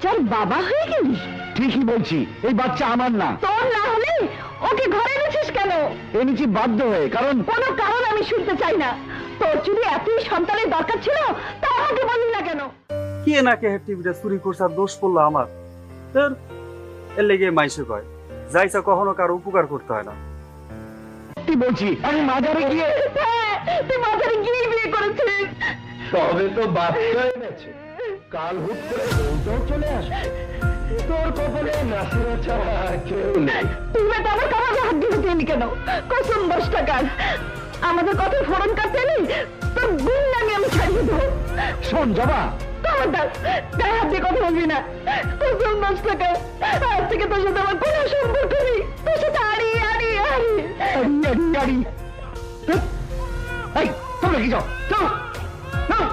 বাচ্চার বাবা হয়ে গেলি? ঠিকই বলছি, এই বাচ্চা আমার না। তোর না হলে ওকে ঘরে এনেছিস কেন? এনেছি বাধ্য হয়ে, কারণ কোনো কারণ আমি শুনতে চাই না। তোর যদি এতই সন্তানের দরকার ছিল তা আমাকে বললি না কেন? কে নাকি টিভিটা চুরি করছে আর দোষ পড়লো আমার? তোর এর লেগে মাইসে কয় যাইছা কখনো কারো উপকার করতে হয় না। কি বলছি, আমি মাজারে গিয়ে। হ্যাঁ, তুই মাঝারে গিয়ে বিয়ে করেছিস। তবে তো বাচ্চা এনেছে, কাল হুট করে বউটাও চলে আসবে। তোর কপালে নাসিরা ছাড়া আর কেউ নেই। তুই তো আমার কামাকে হাত দিতে চাইলি কেন? কসম 10 টাকার আমাদের কথা ফোরন কাটতে নি তোর গুণ নামে আমি ছাড়িয়ে দেবো। শোন জবা, খবরদার গায়ে হাত দিয়ে কথা বলবি না। কসম 10 টাকা, আজ থেকে তোর সাথে আমার কোনো সম্পর্ক নেই। তোর সাথে আড়ি আড়ি আড়ি। গাড়ি এই তোমরা কি যাও, যাও, যাও।